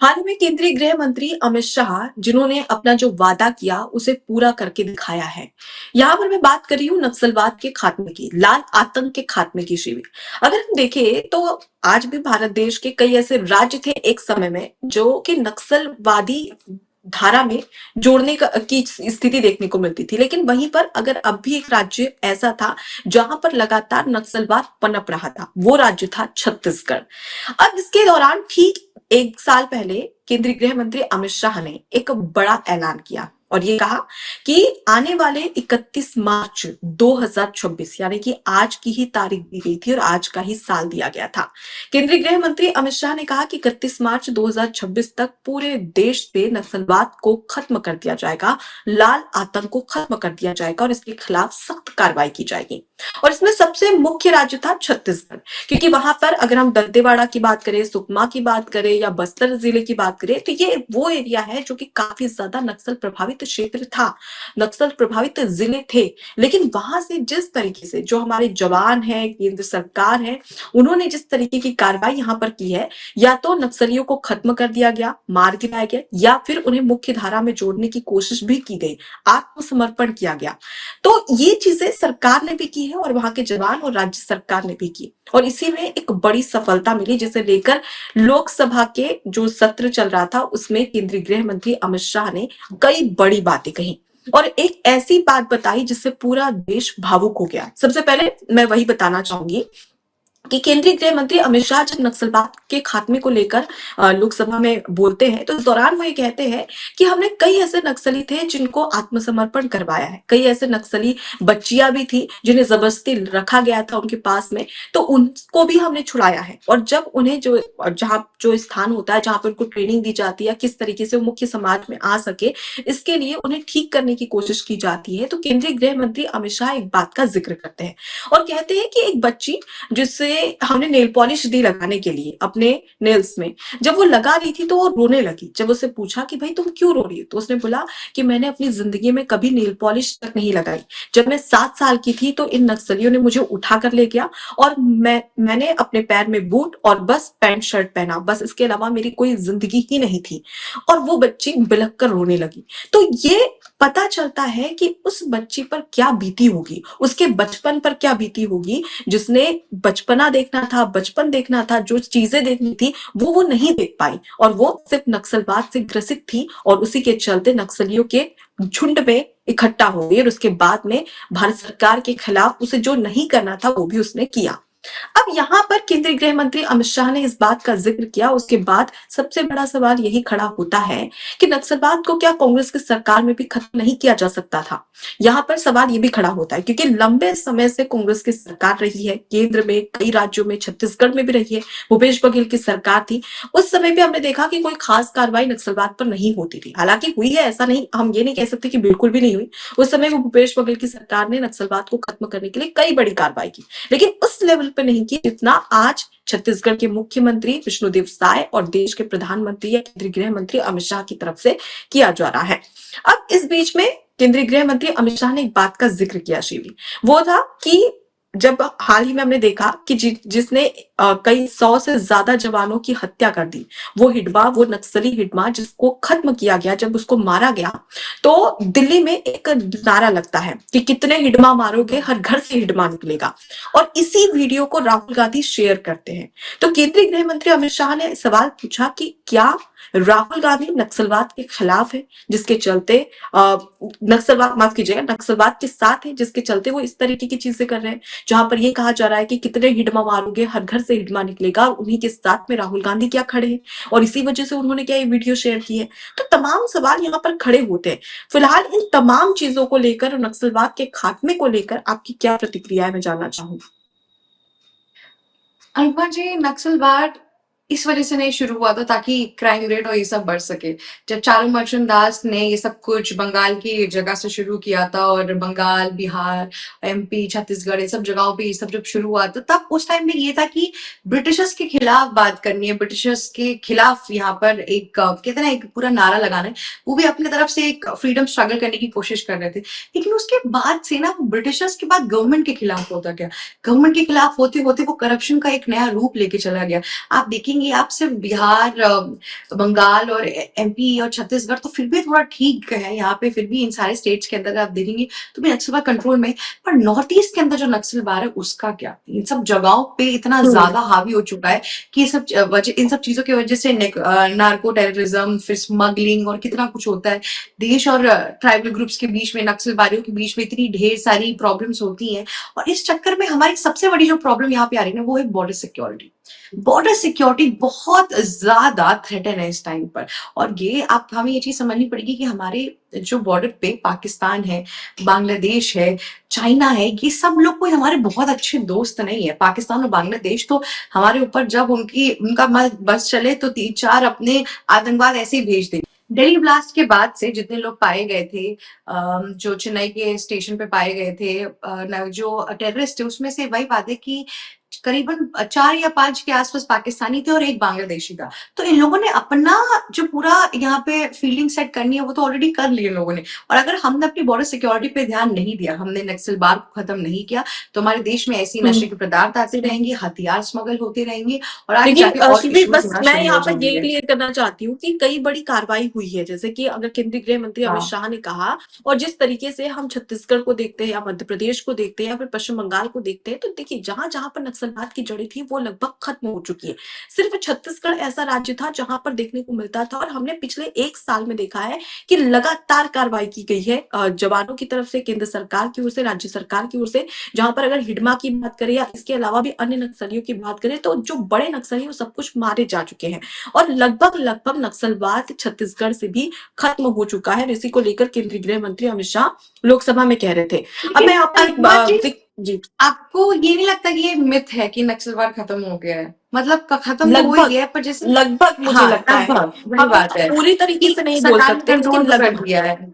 हाल ही में केंद्रीय गृह मंत्री अमित शाह जिन्होंने अपना जो वादा किया उसे पूरा करके दिखाया है। यहाँ पर मैं बात कर रही हूँ नक्सलवाद के खात्मे की, लाल आतंक के खात्मे की शिविर। अगर हम देखें तो आज भी भारत देश के कई ऐसे राज्य थे एक समय में जो कि नक्सलवादी धारा में जोड़ने की स्थिति देखने को मिलती थी, लेकिन वहीं पर अगर अब भी एक राज्य ऐसा था जहां पर लगातार नक्सलवाद पनप रहा था, वो राज्य था छत्तीसगढ़। अब इसके दौरान ठीक एक साल पहले केंद्रीय गृह मंत्री अमित शाह ने एक बड़ा ऐलान किया और ये कहा कि आने वाले 31 मार्च 2026 यानी कि आज की ही तारीख दी गई थी और आज का ही साल दिया गया था। केंद्रीय गृह मंत्री अमित शाह ने कहा कि 31 मार्च 2026 तक पूरे देश से नक्सलवाद को खत्म कर दिया जाएगा, लाल आतंक को खत्म कर दिया जाएगा और इसके खिलाफ सख्त कार्रवाई की जाएगी। और इसमें सबसे मुख्य राज्य था छत्तीसगढ़, क्योंकि वहां पर अगर हम दंतेवाड़ा की बात करें, सुकमा की बात करें या बस्तर जिले की बात करें तो ये वो एरिया है जो कि काफी ज्यादा नक्सल प्रभावित क्षेत्र था, नक्सल प्रभावित जिले थे। लेकिन वहां से जिस तरीके से जो हमारे जवान है, केंद्र सरकार है, उन्होंने जिस तरीके की कार्रवाई यहाँ पर की है, या तो नक्सलियों को खत्म कर दिया गया, मार गिराया गया, या फिर उन्हें मुख्य धारा में जोड़ने की कोशिश भी की गई, आत्मसमर्पण किया गया। तो ये चीजें सरकार ने भी की है और वहां के जवान और राज्य सरकार ने भी की और इसी में एक बड़ी सफलता मिली, जिसे लेकर लोकसभा के जो सत्र चल रहा था उसमें केंद्रीय गृह मंत्री अमित शाह ने कई बड़ी बातें कही और एक ऐसी बात बताई जिससे पूरा देश भावुक हो गया। सबसे पहले मैं वही बताना चाहूंगी कि केंद्रीय गृह मंत्री अमित शाह जब नक्सलवाद के खात्मे को लेकर लोकसभा में बोलते हैं तो इस दौरान वो ये कहते हैं कि हमने कई ऐसे नक्सली थे जिनको आत्मसमर्पण करवाया है, कई ऐसे नक्सली बच्चियां भी थी जिन्हें जबरदस्ती रखा गया था उनके पास में, तो उनको भी हमने छुड़ाया है। और जब उन्हें जो जहाँ जो स्थान होता है जहाँ पर उनको ट्रेनिंग दी जाती है किस तरीके से वो मुख्य समाज में आ सके, इसके लिए उन्हें ठीक करने की कोशिश की जाती है। तो केंद्रीय गृह मंत्री अमित शाह एक बात का जिक्र करते हैं और कहते हैं कि एक बच्ची जिससे हमने नेल पॉलिश दी लगाने के लिए अपने नेल्स में, जब वो लगा रही थी तो वो रोने लगी। जब उससे पूछा कि भाई तुम क्यों रो रही हो, तो उसने बोला कि मैंने अपनी जिंदगी में कभी नेल पॉलिश तक नहीं लगाई। जब मैं 7 साल की थी तो इन नक्सलियों ने मुझे उठा कर ले गया और मैंने अपने पैर में बूट और बस पैंट शर्ट पहना, बस इसके अलावा मेरी कोई जिंदगी ही नहीं थी। और वो बच्ची बिलख कर रोने लगी। तो ये पता चलता है कि उस बच्ची पर क्या बीती होगी, उसके बचपन पर क्या बीती होगी, जिसने बचपना देखना था, बचपन देखना था, जो चीजें देखनी थी वो नहीं देख पाई और वो सिर्फ नक्सलवाद से ग्रसित थी और उसी के चलते नक्सलियों के झुंड में इकट्ठा हो गई और उसके बाद में भारत सरकार के खिलाफ उसे जो नहीं करना था वो भी उसने किया। अब यहाँ पर केंद्रीय गृह मंत्री अमित शाह ने इस बात का जिक्र किया, उसके बाद सबसे बड़ा सवाल यही खड़ा होता है कि नक्सलवाद को क्या कांग्रेस की सरकार में भी खत्म नहीं किया जा सकता था। यहाँ पर सवाल ये भी खड़ा होता है क्योंकि लंबे समय से कांग्रेस की सरकार रही है, केंद्र में कई राज्यों में, छत्तीसगढ़ में भी रही है, भूपेश बघेल की सरकार थी। उस समय भी हमने देखा कि कोई खास कार्रवाई नक्सलवाद पर नहीं होती थी, हालांकि हुई है, ऐसा नहीं, हम ये नहीं कह सकते कि बिल्कुल भी नहीं हुई। उस समय वो भूपेश बघेल की सरकार ने नक्सलवाद को खत्म करने के लिए कई बड़ी कार्रवाई की, लेकिन उस लेवल पे नहीं की जितना आज छत्तीसगढ़ के मुख्यमंत्री विष्णुदेव साय और देश के प्रधानमंत्री या केंद्रीय गृह मंत्री अमित शाह की तरफ से किया जा रहा है। अब इस बीच में केंद्रीय गृह मंत्री अमित शाह ने एक बात का जिक्र किया शिवी, वो था कि जब हाल ही में हमने देखा कि जिसने कई 100 से ज्यादा जवानों की हत्या कर दी, वो हिडमा, वो नक्सली हिडमा जिसको खत्म किया गया, जब उसको मारा गया तो दिल्ली में एक नारा लगता है कि कितने हिडमा मारोगे, हर घर से हिडमा निकलेगा। और इसी वीडियो को राहुल गांधी शेयर करते हैं। तो केंद्रीय गृह मंत्री अमित शाह ने सवाल पूछा कि क्या राहुल गांधी नक्सलवाद के खिलाफ है जिसके चलते नक्सलवाद, माफ कीजिएगा, नक्सलवाद के साथ है जिसके चलते वो इस तरीके की चीजें कर रहे हैं, जहां पर ये कहा जा रहा है कि कितने हिडमा मारोगे, हर घर से हिडमा निकलेगा, और उन्हीं के साथ में राहुल गांधी क्या खड़े हैं और इसी वजह से उन्होंने क्या ये वीडियो शेयर की है। तो तमाम सवाल यहाँ पर खड़े होते हैं। फिलहाल इन तमाम चीजों को लेकर, नक्सलवाद के खात्मे को लेकर आपकी क्या प्रतिक्रिया है, मैं जानना चाहूंगी। अनुपमा जी, नक्सलवाद इस वजह से नहीं शुरू हुआ था ताकि क्राइम रेट और ये सब बढ़ सके। जब चारुमर्चन दास ने ये सब कुछ बंगाल की जगह से शुरू किया था और बंगाल, बिहार, एमपी, छत्तीसगढ़, ये सब जगहों पे ये सब जब शुरू हुआ था, तब उस टाइम में ये था कि ब्रिटिशर्स के खिलाफ बात करनी है, ब्रिटिशर्स के खिलाफ यहाँ पर एक कहते हैं ना, एक पूरा नारा लगाना है। वो भी अपनी तरफ से एक फ्रीडम स्ट्रगल करने की कोशिश कर रहे थे। लेकिन उसके बाद से ना, ब्रिटिशर्स के बाद गवर्नमेंट के खिलाफ होता गया। गवर्नमेंट के खिलाफ होते होते वो करप्शन का एक नया रूप लेके चला गया। आप देखेंगे देखेंगे आप सिर्फ बिहार, बंगाल और एमपी और छत्तीसगढ़ तो फिर भी थोड़ा ठीक है, यहाँ पे फिर भी इन सारे स्टेट्स के अंदर आप देखेंगे तो भी नक्सलवाद कंट्रोल में है। पर नॉर्थ ईस्ट के अंदर जो नक्सलवाद है उसका क्या? इन सब जगहों पे इतना हम्म। ज्यादा हावी हो चुका है कि इन सब चीजों की वजह से नार्को टेररिज्म, फिर स्मगलिंग और कितना कुछ होता है। देश और ट्राइबल ग्रुप्स के बीच में, नक्सलवादियों के बीच में इतनी ढेर सारी प्रॉब्लम्स होती हैं, और इस चक्कर में हमारी सबसे बड़ी जो प्रॉब्लम यहाँ पे आ रही है ना, वो है बॉर्डर सिक्योरिटी। बॉर्डर सिक्योरिटी बहुत ज्यादा थ्रेटन है इस टाइम पर। और ये आप हमें ये चीज समझनी पड़ेगी कि हमारे जो बॉर्डर पे पाकिस्तान है, बांग्लादेश है, चाइना है, ये सब लोग कोई हमारे बहुत अच्छे दोस्त नहीं है। पाकिस्तान और बांग्लादेश तो हमारे ऊपर जब उनका बस चले तो 3-4 अपने आतंकवाद ऐसे ही भेज देंगे। दिल्ली ब्लास्ट के बाद से जितने लोग पाए गए थे, जो चेन्नई के स्टेशन पे पाए गए थे, जो टेररिस्ट थे, उसमें से वही बात है कि करीबन 4 या 5 के आसपास पाकिस्तानी थे और एक बांग्लादेशी था। तो इन लोगों ने अपना जो पूरा यहाँ पे फील्डिंग सेट करनी है वो तो ऑलरेडी कर ली इन लोगों ने। और अगर हमने अपनी बॉर्डर सिक्योरिटी पे ध्यान नहीं दिया, हमने नक्सलवाद को खत्म नहीं किया, तो हमारे देश में ऐसी नशे के पदार्थ आते रहेंगे, हथियार स्मगल होते रहेंगे और आगे देखिए जाके और शिविर, इश्यूज बस होना मैं शुरू हो यहाँ पर ये जाएंगे। क्लियर करना चाहती हूँ कि कई बड़ी कार्रवाई हुई है, जैसे कि अगर केंद्रीय गृह मंत्री अमित हाँ। शाह ने कहा, और जिस तरीके से हम छत्तीसगढ़ को देखते हैं या मध्य प्रदेश को देखते हैं या फिर पश्चिम बंगाल को देखते हैं, तो देखिए जहां जहां पर नक्सलवाद की जड़ें थी वो लगभग खत्म हो चुकी है। सिर्फ छत्तीसगढ़ ऐसा राज्य था जहां पर देखने को मिलता था, और हमने पिछले 1 साल में देखा है कि लगातार कार्रवाई की गई है जवानों की तरफ से, केंद्र सरकार की ओर से, राज्य सरकार की ओर से। जहां पर अगर हिडमा की बात करें या इसके अलावा भी अन्य नक्सलियों की बात करें, तो जो बड़े नक्सली वो सब कुछ मारे जा चुके हैं, और लगभग लगभग नक्सलवाद छत्तीसगढ़ से भी खत्म हो चुका है। इसी को लेकर केंद्रीय गृह मंत्री अमित शाह लोकसभा में कह रहे थे। अब मैं लेकिन आपको एक अकबर जी, जी, आपको ये नहीं लगता कि ये मिथ है कि नक्सलवाद खत्म हो गया है? मतलब खत्म तो हो ही लगभग गया है, पर जैसे लगभग मुझे हाँ, लगता है, लगभग वही हम बात है पूरी तरीके कि से नहीं बोल सरकार ने सकते कंट्रोल लेकिन तो कर लगभग। दिया है।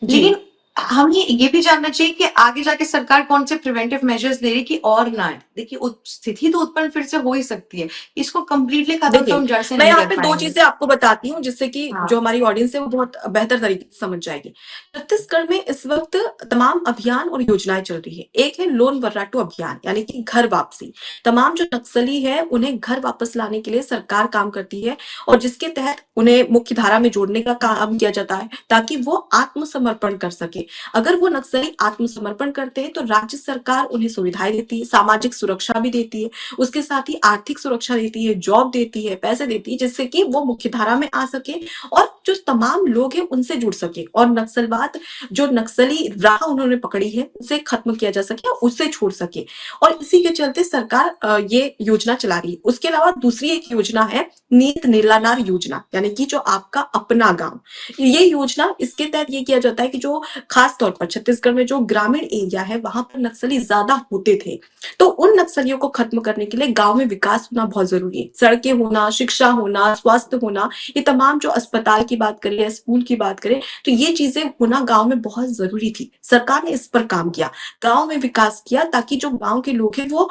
जी, लेकिन हमें ये भी जानना चाहिए कि आगे जाके सरकार कौन से प्रिवेंटिव मेजर्स ले रही कि और ना आए। देखिए स्थिति तो उत्पन्न फिर से हो ही सकती है, इसको कंप्लीटली खत्म तो देखिए हम जड़ से मैं नहीं यहाँ कर पे 2 पाएंगे। चीजें आपको बताती हूँ जिससे कि जो हाँ। हमारी ऑडियंस है वो बहुत बेहतर तरीके से समझ जाएगी। छत्तीसगढ़ में इस वक्त तमाम अभियान और योजनाएं चल रही है। एक है लोन वर्राटू अभियान, यानी कि घर वापसी। तमाम जो नक्सली है उन्हें घर वापस लाने के लिए सरकार काम करती है, और जिसके तहत उन्हें मुख्य धारा में जोड़ने का काम किया जाता है ताकि वो आत्मसमर्पण कर सके। अगर वो नक्सली आत्मसमर्पण करते हैं तो राज्य सरकार उन्हें सुविधाएं देती है, सामाजिक सुरक्षा भी देती है, उसके साथ ही आर्थिक सुरक्षा देती है, जॉब देती है, पैसे देती है, जिससे कि वो मुख्य धारा में आ सके और जो तमाम लोग हैं उनसे जुड़ सके, और नक्सलवाद जो नक्सली राह उन्होंने पकड़ी है उसे खत्म किया जा सके और उससे छोड़ सके। और इसी के चलते सरकार ये योजना चला रही है। उसके अलावा दूसरी एक योजना है नीत नीलानार योजना, यानी कि जो आपका अपना गांव। ये योजना, इसके तहत ये किया जाता है कि जो खास तौर पर छत्तीसगढ़ में जो ग्रामीण एरिया है वहां पर नक्सली ज्यादा होते थे, तो उन नक्सलियों को खत्म करने के लिए गांव में विकास होना बहुत जरूरी है। सड़कें होना, शिक्षा होना, स्वास्थ्य होना, ये तमाम जो अस्पताल की बात करें या स्कूल की बात करें, तो ये चीजें होना गांव में बहुत जरूरी थी। सरकार ने इस पर काम किया, गांव में विकास किया, ताकि जो गांव के लोग हैं वो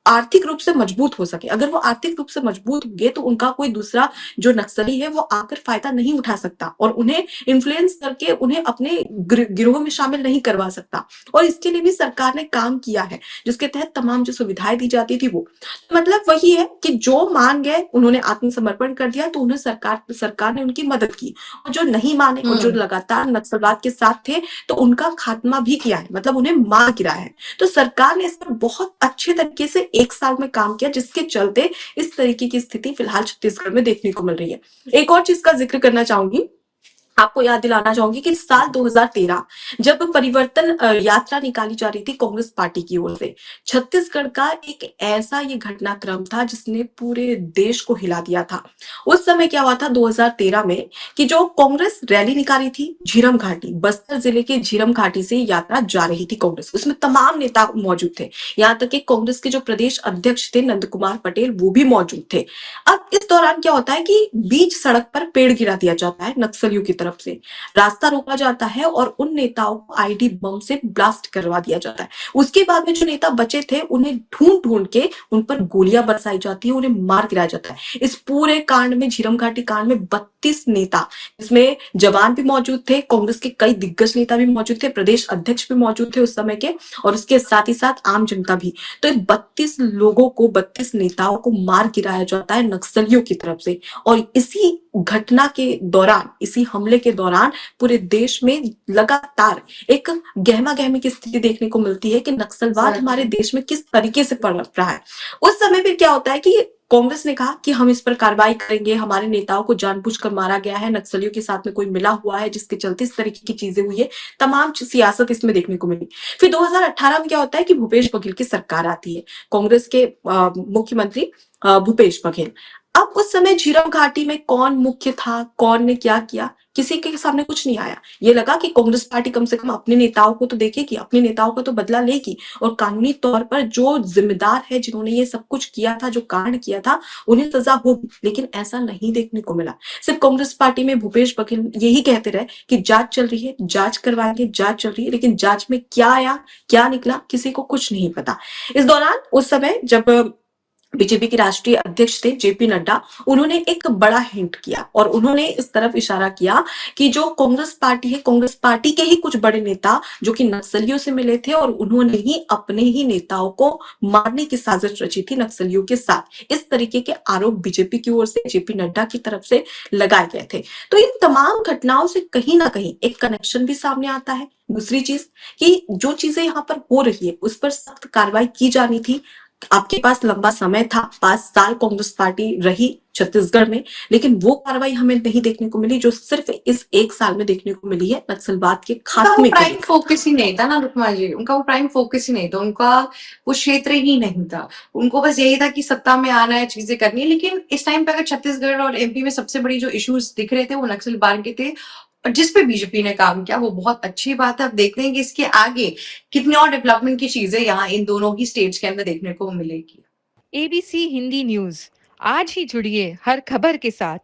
आर्थिक रूप से मजबूत हो सके। अगर वो आर्थिक रूप से मजबूत होंगे तो उनका कोई दूसरा जो नक्सली है वो आकर फायदा नहीं उठा सकता और उन्हें इन्फ्लुएंस करके उन्हें अपने गिरोह में शामिल नहीं करवा सकता। और इसके लिए भी सरकार ने काम किया है, जिसके तहत तमाम जो सुविधाएं दी जाती थी वो, मतलब वही है कि जो मान गए उन्होंने आत्मसमर्पण कर दिया तो उन्हें सरकार ने उनकी मदद की, और जो नहीं माने और जो लगातार नक्सलवाद के साथ थे तो उनका खात्मा भी किया है, मतलब उन्हें मार गिराया है। तो सरकार ने इस पर बहुत अच्छे तरीके से 1 साल में काम किया, जिसके चलते इस तरीके की स्थिति फिलहाल छत्तीसगढ़ में देखने को मिल रही है। एक और चीज का जिक्र करना चाहूंगी, आपको याद दिलाना चाहूंगी कि साल 2013 जब परिवर्तन यात्रा निकाली जा रही थी कांग्रेस पार्टी की ओर से, छत्तीसगढ़ का एक ऐसा ये घटनाक्रम था जिसने पूरे देश को हिला दिया था। उस समय क्या हुआ था 2013 में कि जो कांग्रेस रैली निकाली थी झीरम घाटी, बस्तर जिले के झीरम घाटी से यात्रा जा रही थी कांग्रेस, उसमें तमाम नेता मौजूद थे, यहाँ तक कि कांग्रेस के जो प्रदेश अध्यक्ष थे नंद कुमार पटेल वो भी मौजूद थे। अब इस दौरान क्या होता है कि बीच सड़क पर पेड़ गिरा दिया जाता है नक्सलियों की तरफ तरफ से रास्ता रोका जाता है और उन नेताओं को आईडी बम से ब्लास्ट करवा दिया जाता है। उसके बाद में जो नेता बचे थे उन्हें ढूंढ-ढूंढ के उन पर गोलियां बरसाई जाती है, उन्हें मार गिराया जाता है। इस पूरे कांड में झीरम घाटी कांड में 32 नेता, जिसमें जवान भी मौजूद थे, कांग्रेस के कई दिग्गज नेता भी मौजूद थे, प्रदेश अध्यक्ष भी मौजूद थे उस समय के, और उसके साथ ही साथ आम जनता भी। तो इन 32 लोगों को, 32 नेताओं को मार गिराया जाता है नक्सलियों की तरफ से। और इसी घटना के दौरान, इसी हमले के दौरान पूरे देश में लगातार एक गहमा-गहमी की स्थिति देखने को मिलती है कि नक्सलवाद हमारे एग्ज़ैक्टली। देश में किस तरीके से पनप रहा है। उस समय फिर क्या होता है कि कांग्रेस ने कहा कि हम इस पर कार्रवाई करेंगे, हमारे नेताओं को जानबूझकर मारा गया है, नक्सलियों के साथ में कोई मिला हुआ है जिसके चलते इस तरीके की चीजें हुई है। तमाम सियासत इसमें देखने को मिली। फिर 2018 में क्या होता है कि भूपेश बघेल की सरकार आती है, कांग्रेस के मुख्यमंत्री भूपेश बघेल। अब उस समय झीरम घाटी में कौन मुख्य था, कौन ने क्या किया, किसी के सामने कुछ नहीं आया। ये लगा कि कांग्रेस पार्टी कम से कम अपने नेताओं को तो देखेगी, अपने नेताओं का तो बदला लेगी, और कानूनी तौर पर जो जिम्मेदार है, जिन्होंने ये सब कुछ किया था, जो कांड किया था, उन्हें सजा होगी। लेकिन ऐसा नहीं देखने को मिला। सिर्फ कांग्रेस पार्टी में भूपेश बघेल यही कहते रहे कि जांच चल रही है, जांच करवाएंगे, जांच चल रही है, लेकिन जांच में क्या आया, क्या निकला, किसी को कुछ नहीं पता। इस दौरान उस समय जब बीजेपी के राष्ट्रीय अध्यक्ष थे जेपी नड्डा, उन्होंने एक बड़ा हिंट किया और उन्होंने इस तरफ इशारा किया कि जो कांग्रेस पार्टी है, कांग्रेस पार्टी के ही कुछ बड़े नेता जो कि नक्सलियों से मिले थे और उन्होंने ही अपने ही नेताओं को मारने की साजिश रची थी नक्सलियों के साथ। इस तरीके के आरोप बीजेपी की ओर से, जेपी नड्डा की तरफ से लगाए गए थे। तो इन तमाम घटनाओं से कहीं ना कहीं एक कनेक्शन भी सामने आता है। दूसरी चीज कि जो चीजें यहाँ पर हो रही है उस पर सख्त कार्रवाई की जानी थी। आपके पास लंबा समय था, 5 साल कांग्रेस पार्टी रही छत्तीसगढ़ में, लेकिन वो कार्रवाई हमें नहीं देखने को मिली जो सिर्फ इस 1 साल में देखने को मिली है नक्सलवाद के उनका वो खात्मे को प्राइम लेकर। फोकस ही नहीं था ना रुक्मा जी, उनका वो प्राइम फोकस ही नहीं था, उनका वो क्षेत्र ही नहीं था। उनको बस यही था कि सत्ता में आना है, चीजें करनी है। लेकिन इस टाइम पे अगर छत्तीसगढ़ और एमपी में सबसे बड़ी जो इश्यूज दिख रहे थे वो नक्सलवाद के थे, और जिस पे बीजेपी ने काम किया वो बहुत अच्छी बात है। अब देखते हैं कि इसके आगे कितनी और डेवलपमेंट की चीजें यहाँ इन दोनों ही स्टेट्स के अंदर देखने को मिलेगी। ABC Hindi news. आज ही जुड़िए हर खबर के साथ